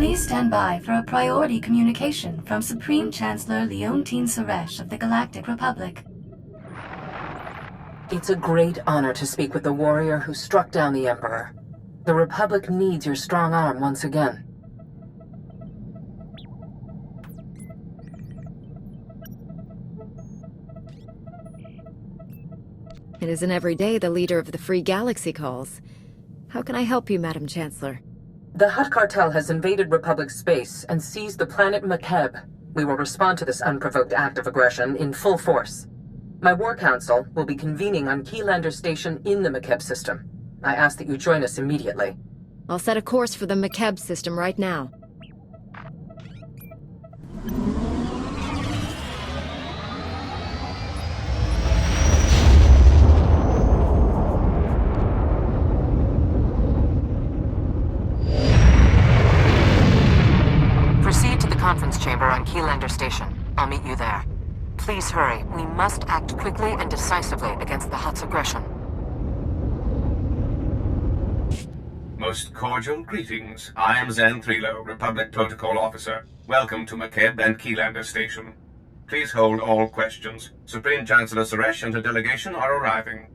Please stand by for a priority communication from Supreme Chancellor Leontine Suresh of the Galactic Republic. It's a great honor to speak with the warrior who struck down the Emperor. The Republic needs your strong arm once again. It isn't every day the leader of the Free Galaxy calls. How can I help you, Madam Chancellor? The Hutt Cartel has invaded Republic space and seized the planet Makeb. We will respond to this unprovoked act of aggression in full force. My War Council will be convening on Keylander Station in the Makeb system. I ask that you join us immediately. I'll set a course for the Makeb system right now. Proceed to the conference chamber on Keylander Station. I'll meet you there. Please hurry. We must act quickly and decisively against the Hutt's aggression. Most cordial greetings. I am Xanthrilo, Republic Protocol Officer. Welcome to Makeb and Keylander Station. Please hold all questions. Supreme Chancellor Suresh and her delegation are arriving.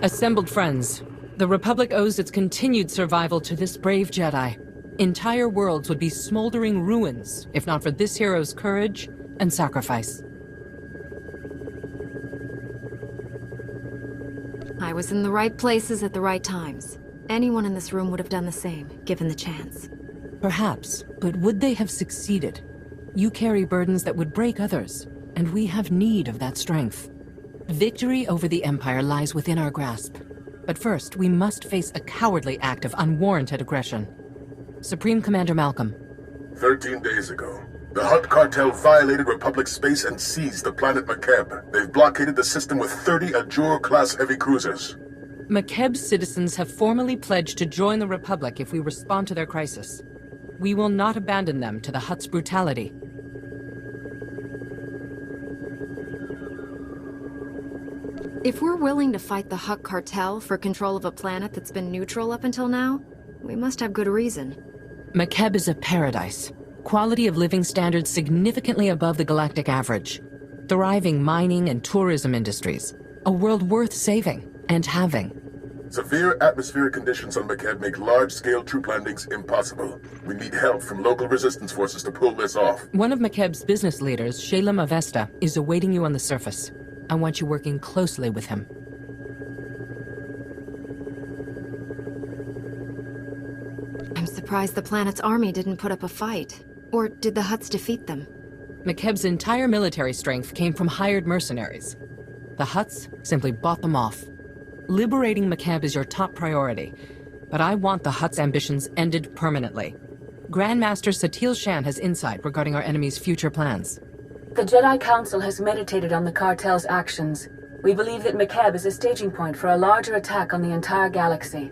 Assembled friends, the Republic owes its continued survival to this brave Jedi. Entire worlds would be smoldering ruins if not for this hero's courage and sacrifice. I was in the right places at the right times. Anyone in this room would have done the same, given the chance. Perhaps, but would they have succeeded? You carry burdens that would break others, and we have need of that strength. Victory over the Empire lies within our grasp. But first, we must face a cowardly act of unwarranted aggression. Supreme Commander Malcolm. 13 days ago, the Hutt Cartel violated Republic space and seized the planet Makeb. They've blockaded the system with 30 Ajur-class heavy cruisers. Makeb's citizens have formally pledged to join the Republic if we respond to their crisis. We will not abandon them to the Hutt's brutality. If we're willing to fight the Hutt Cartel for control of a planet that's been neutral up until now, we must have good reason. Makeb is a paradise. Quality of living standards significantly above the galactic average. Thriving mining and tourism industries. A world worth saving and having. Severe atmospheric conditions on Makeb make large-scale troop landings impossible. We need help from local resistance forces to pull this off. One of Makeb's business leaders, Shalem Avesta, is awaiting you on the surface. I want you working closely with him. I'm surprised the planet's army didn't put up a fight. Or did the Hutts defeat them? Makeb's entire military strength came from hired mercenaries. The Hutts simply bought them off. Liberating Makeb is your top priority, but I want the Hutts' ambitions ended permanently. Grandmaster Satil Shan has insight regarding our enemy's future plans. The Jedi Council has meditated on the Cartel's actions. We believe that Makeb is a staging point for a larger attack on the entire galaxy.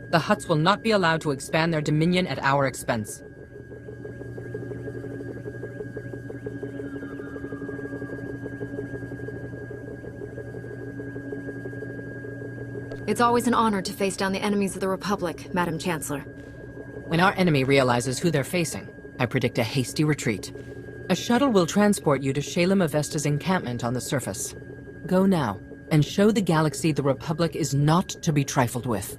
The Hutts will not be allowed to expand their dominion at our expense. It's always an honor to face down the enemies of the Republic, Madam Chancellor. When our enemy realizes who they're facing, I predict a hasty retreat. A shuttle will transport you to Shalem Avesta's encampment on the surface. Go now, and show the galaxy the Republic is not to be trifled with.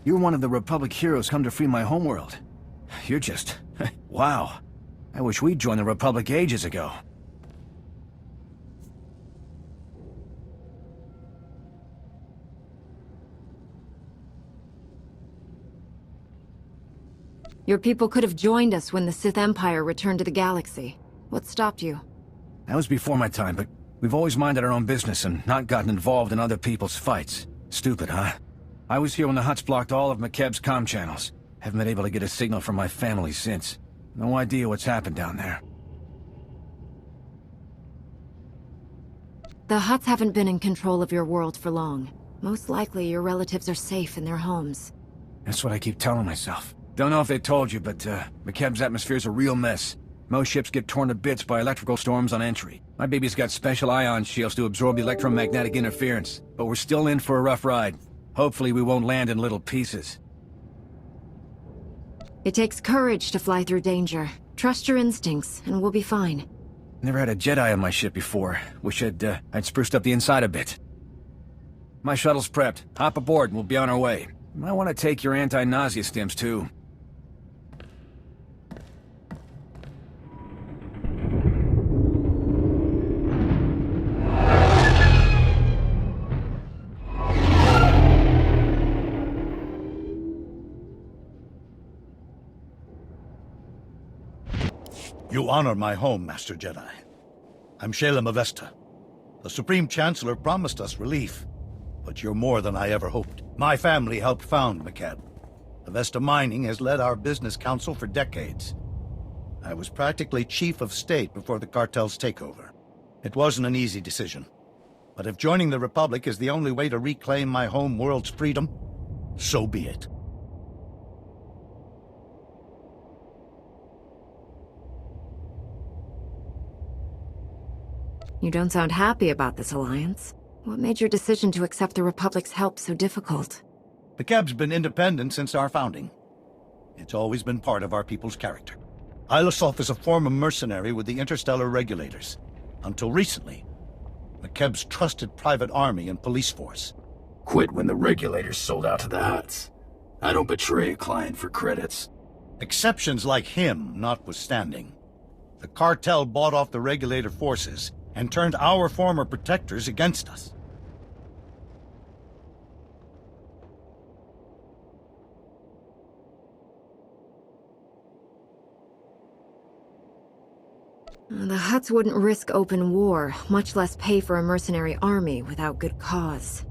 You're one of the Republic heroes come to free my homeworld. You're just... wow. I wish we'd joined the Republic ages ago. Your people could have joined us when the Sith Empire returned to the galaxy. What stopped you? That was before my time, but we've always minded our own business and not gotten involved in other people's fights. Stupid, huh? I was here when the Hutts blocked all of Makeb's comm channels. Haven't been able to get a signal from my family since. No idea what's happened down there. The Hutts haven't been in control of your world for long. Most likely your relatives are safe in their homes. That's what I keep telling myself. Don't know if they told you, but McKeb's atmosphere's a real mess. Most ships get torn to bits by electrical storms on entry. My baby's got special ion shields to absorb the electromagnetic interference, but we're still in for a rough ride. Hopefully we won't land in little pieces. It takes courage to fly through danger. Trust your instincts, and we'll be fine. Never had a Jedi on my ship before. Wish I'd spruced up the inside a bit. My shuttle's prepped. Hop aboard and we'll be on our way. Might want to take your anti-nausea stims, too. You honor my home, Master Jedi. I'm Shayla Mavesta. The Supreme Chancellor promised us relief, but you're more than I ever hoped. My family helped found McKeb. Mavesta Mining has led our business council for decades. I was practically chief of state before the Cartel's takeover. It wasn't an easy decision, but if joining the Republic is the only way to reclaim my home world's freedom, so be it. You don't sound happy about this alliance. What made your decision to accept the Republic's help so difficult? McKeb's been independent since our founding. It's always been part of our people's character. Aayla is a former mercenary with the interstellar regulators. Until recently, McKeb's trusted private army and police force. Quit when the regulators sold out to the Hutts. I don't betray a client for credits. Exceptions like him notwithstanding, the Cartel bought off the regulator forces and turned our former protectors against us. The Hutts wouldn't risk open war, much less pay for a mercenary army without good cause.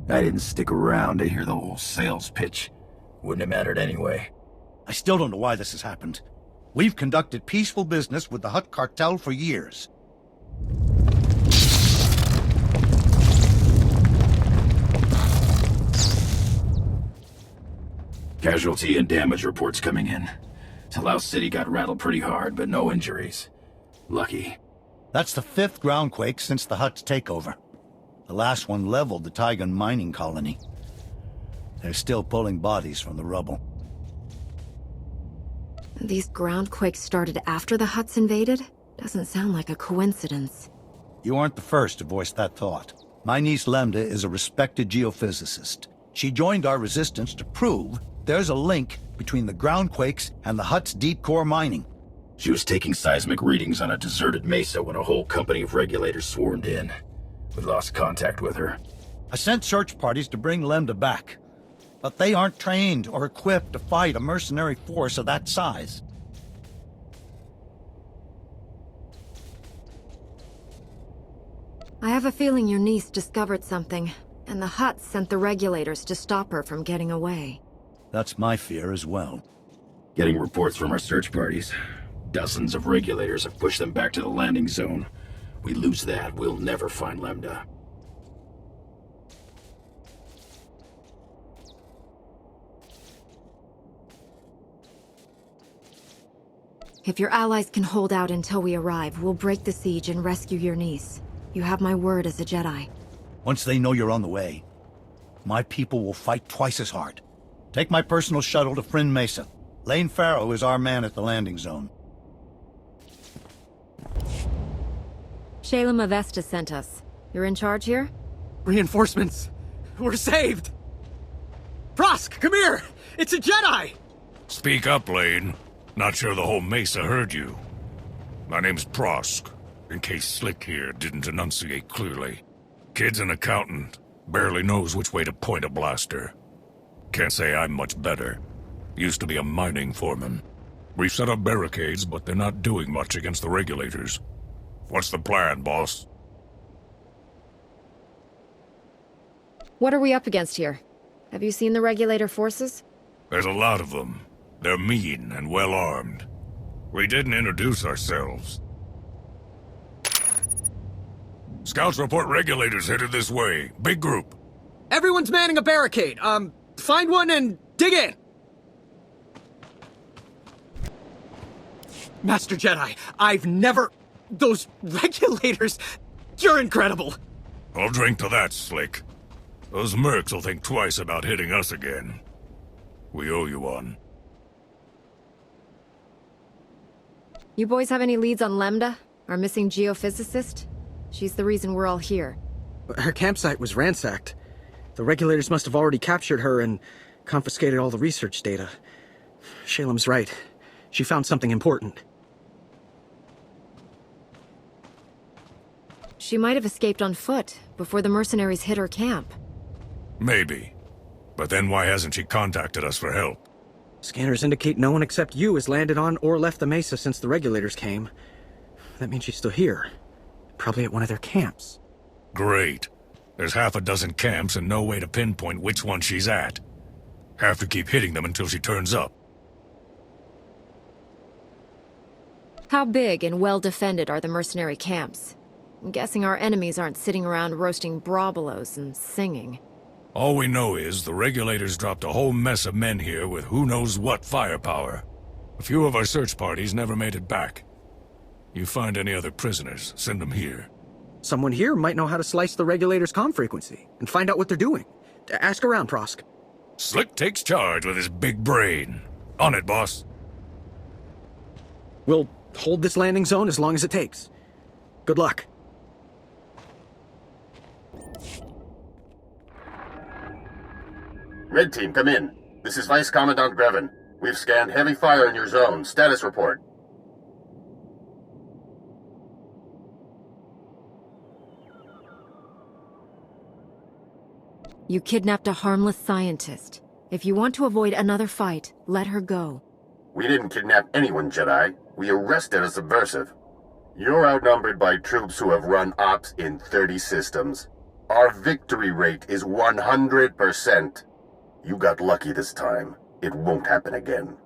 I didn't stick around to hear the whole sales pitch. Wouldn't have mattered anyway. I still don't know why this has happened. We've conducted peaceful business with the Hutt Cartel for years. Casualty and damage reports coming in. Talau City got rattled pretty hard, but no injuries. Lucky. That's the 5th groundquake since the Hutt's takeover. The last one leveled the Tygan mining colony. They're still pulling bodies from the rubble. These groundquakes started after the Hutts invaded? Doesn't sound like a coincidence. You aren't the first to voice that thought. My niece Lambda is a respected geophysicist. She joined our resistance to prove there's a link between the groundquakes and the Hutt's deep core mining. She was taking seismic readings on a deserted mesa when a whole company of regulators swarmed in. We lost contact with her. I sent search parties to bring Lambda back, but they aren't trained or equipped to fight a mercenary force of that size. I have a feeling your niece discovered something, and the Hutts sent the regulators to stop her from getting away. That's my fear as well. Getting reports from our search parties. Dozens of regulators have pushed them back to the landing zone. We lose that, we'll never find Lambda. If your allies can hold out until we arrive, we'll break the siege and rescue your niece. You have my word as a Jedi. Once they know you're on the way, my people will fight twice as hard. Take my personal shuttle to Friend Mesa. Lane Farrow is our man at the landing zone. Shayla Mavesta sent us. You're in charge here? Reinforcements! We're saved! Prosk, come here! It's a Jedi! Speak up, Lane. Not sure the whole Mesa heard you. My name's Prosk, in case Slick here didn't enunciate clearly. Kid's an accountant, barely knows which way to point a blaster. Can't say I'm much better. Used to be a mining foreman. We've set up barricades, but they're not doing much against the regulators. What's the plan, boss? What are we up against here? Have you seen the regulator forces? There's a lot of them. They're mean and well-armed. We didn't introduce ourselves. Scouts report regulators headed this way. Big group. Everyone's manning a barricade. Find one and dig in! Master Jedi, I've never... Those regulators... You're incredible! I'll drink to that, Slick. Those mercs will think twice about hitting us again. We owe you one. You boys have any leads on Lambda, our missing geophysicist? She's the reason we're all here. Her campsite was ransacked. The regulators must have already captured her and confiscated all the research data. Shalem's right. She found something important. She might have escaped on foot before the mercenaries hit her camp. Maybe. But then why hasn't she contacted us for help? Scanners indicate no one except you has landed on or left the mesa since the regulators came. That means she's still here. Probably at one of their camps. Great. There's half a dozen camps and no way to pinpoint which one she's at. Have to keep hitting them until she turns up. How big and well-defended are the mercenary camps? I'm guessing our enemies aren't sitting around roasting brobolos and singing. All we know is the regulators dropped a whole mess of men here with who knows what firepower. A few of our search parties never made it back. You find any other prisoners, send them here. Someone here might know how to slice the regulators' comm frequency and find out what they're doing. Ask around, Prosk. Slick takes charge with his big brain. On it, boss. We'll hold this landing zone as long as it takes. Good luck. Red Team, come in. This is Vice Commandant Grevin. We've scanned heavy fire in your zone. Status report. You kidnapped a harmless scientist. If you want to avoid another fight, let her go. We didn't kidnap anyone, Jedi. We arrested a subversive. You're outnumbered by troops who have run ops in 30 systems. Our victory rate is 100%. You got lucky this time. It won't happen again.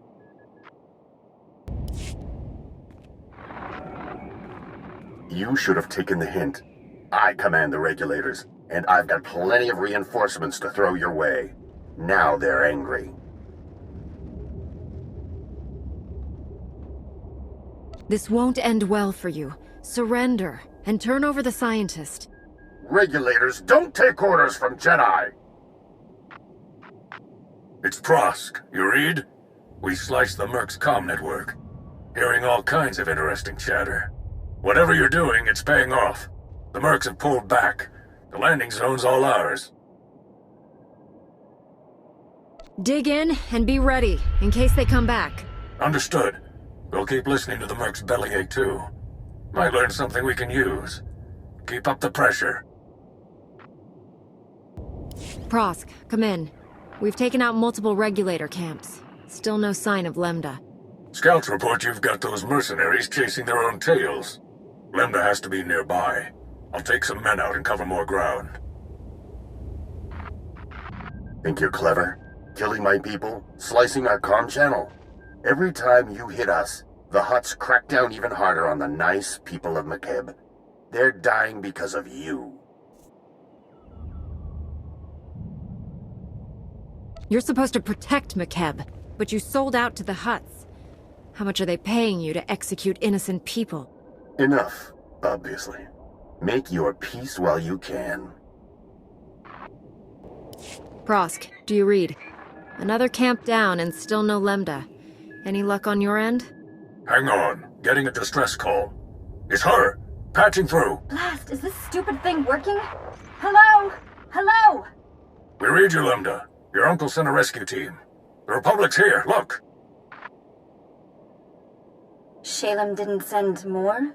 You should have taken the hint. I command the regulators, and I've got plenty of reinforcements to throw your way. Now they're angry. This won't end well for you. Surrender, and turn over the scientist. Regulators don't take orders from Jedi! It's Prosk. You read? We sliced the Merc's comm network. Hearing all kinds of interesting chatter. Whatever you're doing, it's paying off. The Mercs have pulled back. The landing zone's all ours. Dig in and be ready, in case they come back. Understood. We'll keep listening to the Merc's bellyache, too. Might learn something we can use. Keep up the pressure. Prosk, come in. We've taken out multiple regulator camps. Still no sign of Lambda. Scouts report you've got those mercenaries chasing their own tails. Lambda has to be nearby. I'll take some men out and cover more ground. Think you're clever? Killing my people? Slicing our comm channel? Every time you hit us, the Hutts crack down even harder on the nice people of McKeb. They're dying because of you. You're supposed to protect McKeb, but you sold out to the Hutts. How much are they paying you to execute innocent people? Enough, obviously. Make your peace while you can. Prosk, do you read? Another camp down and still no Lambda. Any luck on your end? Hang on. Getting a distress call. It's her! Patching through. Blast, is this stupid thing working? Hello? Hello? We read you, Lambda. Your uncle sent a rescue team. The Republic's here, look! Shalem didn't send more?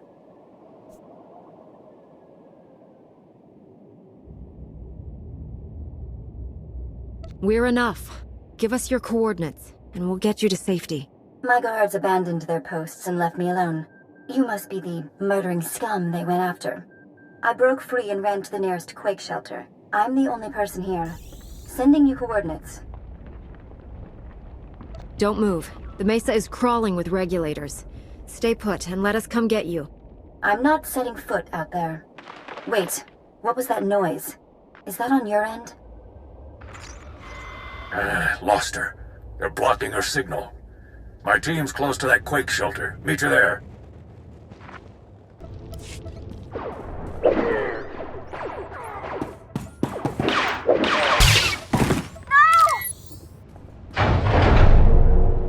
We're enough. Give us your coordinates, and we'll get you to safety. My guards abandoned their posts and left me alone. You must be the murdering scum they went after. I broke free and ran to the nearest quake shelter. I'm the only person here. Sending you coordinates. Don't move. The mesa is crawling with regulators. Stay put and let us come get you. I'm not setting foot out there. Wait, what was that noise? Is that on your end? Lost her. They're blocking her signal. My team's close to that quake shelter. Meet you there.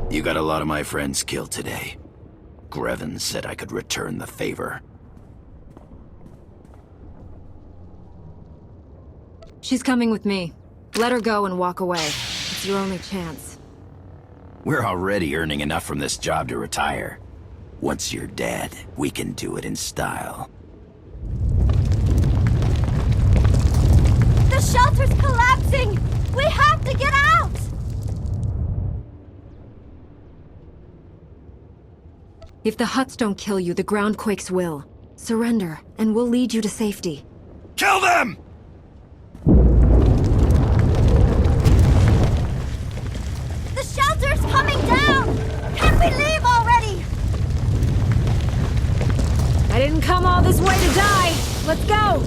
You got a lot of my friends killed today. Greven said I could return the favor. She's coming with me. Let her go and walk away. It's your only chance. We're already earning enough from this job to retire. Once you're dead, we can do it in style. The shelter's collapsing! We have to get out! If the Hutts don't kill you, the groundquakes will. Surrender, and we'll lead you to safety. Kill them! The shelter's coming down! Can we leave already? I didn't come all this way to die! Let's go!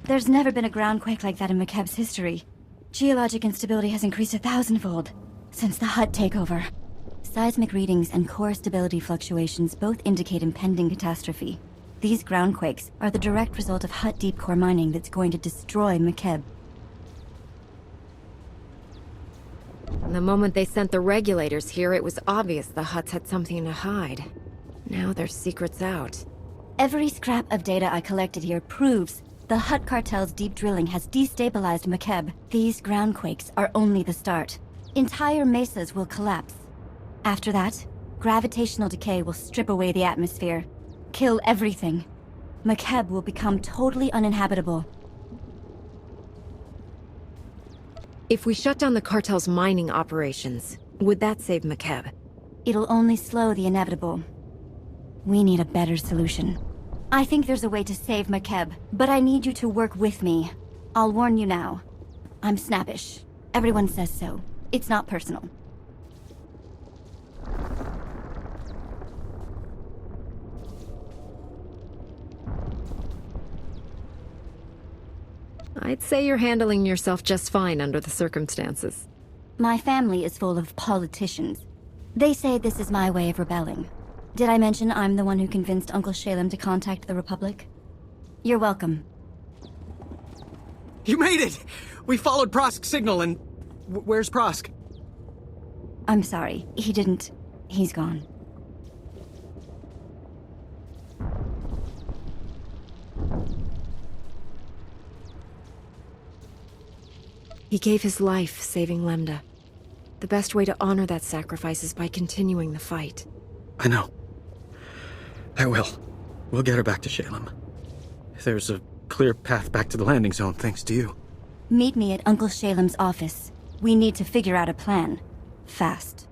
There's never been a groundquake like that in McKeb's history. Geologic instability has increased 1,000-fold since the Hutt takeover. Seismic readings and core stability fluctuations both indicate impending catastrophe. These groundquakes are the direct result of Hutt deep core mining that's going to destroy McKeb. The moment they sent the regulators here, it was obvious the Hutts had something to hide. Now their secret's out. Every scrap of data I collected here proves the Hutt cartel's deep drilling has destabilized McKeb. These groundquakes are only the start. Entire mesas will collapse. After that, gravitational decay will strip away the atmosphere, kill everything. McKeb will become totally uninhabitable. If we shut down the cartel's mining operations, would that save McKeb? It'll only slow the inevitable. We need a better solution. I think there's a way to save McKeb, but I need you to work with me. I'll warn you now. I'm snappish. Everyone says so. It's not personal. I'd say you're handling yourself just fine under the circumstances. My family is full of politicians. They say this is my way of rebelling. Did I mention I'm the one who convinced Uncle Shalem to contact the Republic? You're welcome. You made it! We followed Prosk's signal and... where's Prosk? I'm sorry. He didn't... He's gone. He gave his life saving Lambda. The best way to honor that sacrifice is by continuing the fight. I know. I will. We'll get her back to Shalem. There's a clear path back to the landing zone, thanks to you. Meet me at Uncle Shalem's office. We need to figure out a plan. Fast.